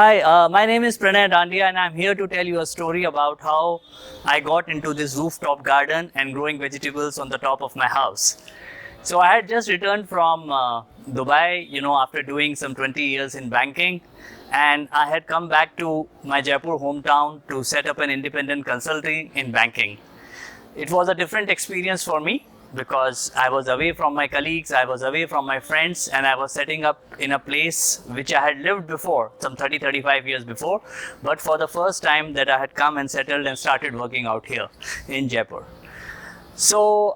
Hi, my name is Pranay Dandia and I'm here to tell you a story about how I got into this rooftop garden and growing vegetables on the top of my house. So I had just returned from Dubai, after doing some 20 years in banking, and I had come back to my Jaipur hometown to set up an independent consulting in banking. It was a different experience for me because I was away from my colleagues, I was away from my friends, and I was setting up in a place which I had lived before, some 35 years before, but for the first time that I had come and settled and started working out here in Jaipur. So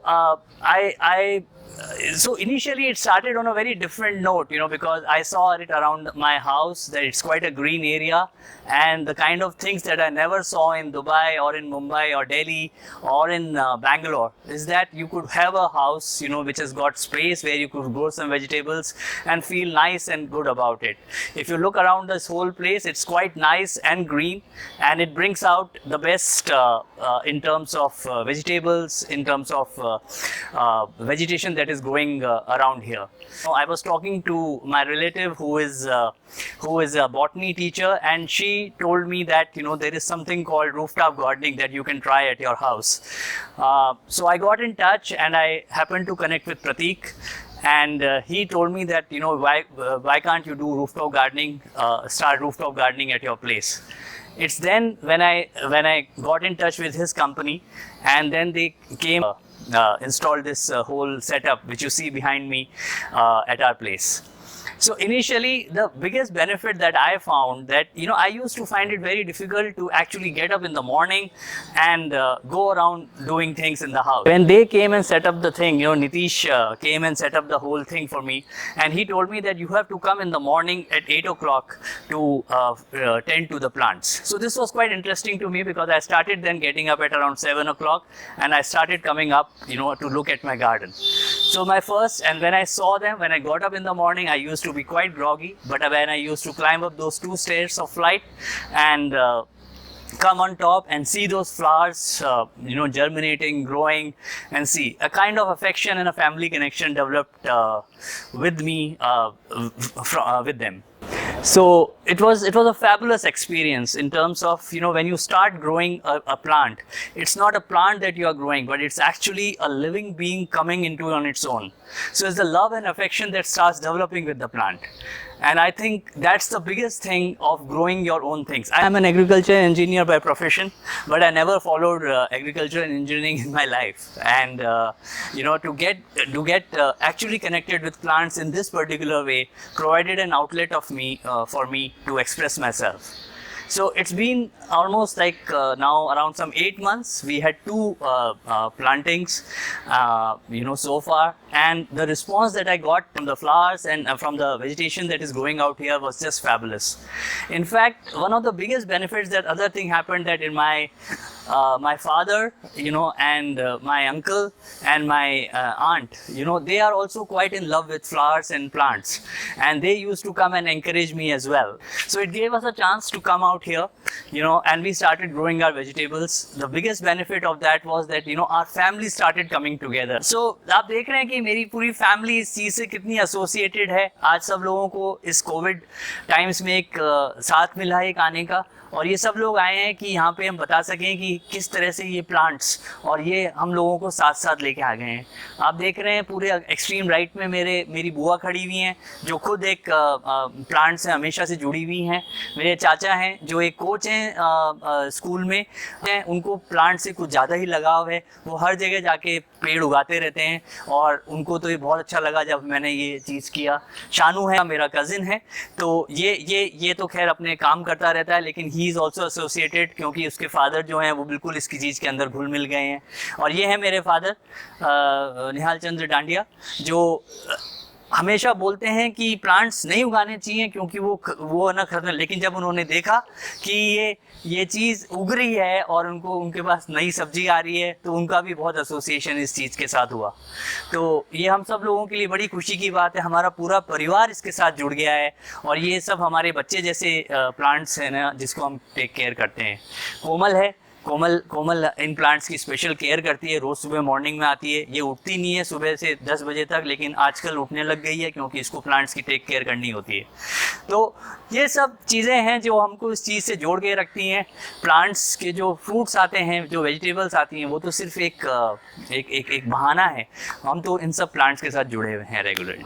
so initially it started on a very different note, because I saw it around my house that it's quite a green area, and the kind of things that I never saw in Dubai or in Mumbai or Delhi or in Bangalore is that you could have a house, which has got space where you could grow some vegetables and feel nice and good about it. If you look around this whole place, it's quite nice and green, and it brings out the best in terms of vegetables, in terms of vegetation that is growing around here. I was talking to my relative who is a botany teacher, and she told me that there is something called rooftop gardening that you can try at your house. So I got in touch and I happened to connect with Pratik, and he told me that why can't you do rooftop gardening, start rooftop gardening at your place. It's then when I got in touch with his company, and then they came installed this whole setup which you see behind me at our place. So initially, the biggest benefit that I found that, I used to find it very difficult to actually get up in the morning and go around doing things in the house. When they came and set up the thing, Nitish came and set up the whole thing for me, and he told me that you have to come in the morning at 8 o'clock to tend to the plants. So this was quite interesting to me because I started then getting up at around 7 o'clock and I started coming up, to look at my garden. So when I saw them, when I got up in the morning, I used to be quite groggy, but when I used to climb up those 2 stairs of flight and come on top and see those flowers, germinating, growing, and see a kind of affection and a family connection developed with me, with them. So it was a fabulous experience in terms of, when you start growing a plant, it's not a plant that you are growing, but it's actually a living being coming into on its own. So it's the love and affection that starts developing with the plant. And I think that's the biggest thing of growing your own things. I am an agriculture engineer by profession, but I never followed agriculture and engineering in my life. And to get actually connected with plants in this particular way provided an outlet for me to express myself. So it's been almost like now around some 8 months. We had 2 plantings, so far, and the response that I got from the flowers and from the vegetation that is growing out here was just fabulous. In fact, one of the biggest benefits that other thing happened that in my father, and my uncle and my aunt, they are also quite in love with flowers and plants, and they used to come and encourage me as well. So it gave us a chance to come out here, and we started growing our vegetables. The biggest benefit of that was that, our family started coming together. So आप देख रहे हैं कि मेरी पूरी family इस चीज़ से कितनी एसोसिएटेड है. आज सब लोगों को इस कोविड टाइम्स में एक साथ मिला है एक आने का, और ये सब लोग आए हैं कि यहाँ पे हम बता सकें कि किस तरह से ये प्लांट्स और ये हम लोगों को साथ साथ लेके आ गए हैं. आप देख रहे हैं पूरे एक्सट्रीम राइट में मेरी बुआ खड़ी हुई हैं जो खुद एक प्लांट से हमेशा से जुड़ी हुई हैं. मेरे चाचा हैं जो एक कोच हैं स्कूल में, उनको प्लांट से कुछ ज़्यादा ही लगाव है. वो हर जगह जाके पेड़ उगाते रहते हैं और उनको तो ये बहुत अच्छा लगा जब मैंने ये चीज़ किया. शानू है मेरा कज़िन है, तो ये तो खैर अपने काम करता रहता है, लेकिन ही इज़ ऑल्सो एसोसिएटेड क्योंकि उसके फादर जो हैं वो बिल्कुल इसकी चीज़ के अंदर घुल मिल गए हैं. और ये है मेरे फादर निहाल चंद्र डांडिया, जो हमेशा बोलते हैं कि प्लांट्स नहीं उगाने चाहिए क्योंकि वो ना खतरनाक, लेकिन जब उन्होंने देखा कि ये चीज़ उग रही है और उनके पास नई सब्जी आ रही है, तो उनका भी बहुत एसोसिएशन इस चीज़ के साथ हुआ. तो ये हम सब लोगों के लिए बड़ी खुशी की बात है. हमारा पूरा परिवार इसके साथ जुड़ गया है और ये सब हमारे बच्चे जैसे प्लांट्स हैं ना, जिसको हम टेक केयर करते हैं. कोमल है कोमल इन प्लांट्स की स्पेशल केयर करती है, रोज़ सुबह मॉर्निंग में आती है। ये उठती नहीं है सुबह से 10 बजे तक, लेकिन आजकल उठने लग गई है क्योंकि इसको प्लांट्स की टेक केयर करनी होती है। तो ये सब चीज़ें हैं जो हमको इस चीज़ से जोड़ के रखती हैं। प्लांट्स के जो फ्रूट्स आते हैं, जो वेजिटेबल्स आती हैं, वो तो सिर्फ एक बहाना है। हम तो इन सब प्लांट्स के साथ जुड़े हुए हैं रेगुलरली।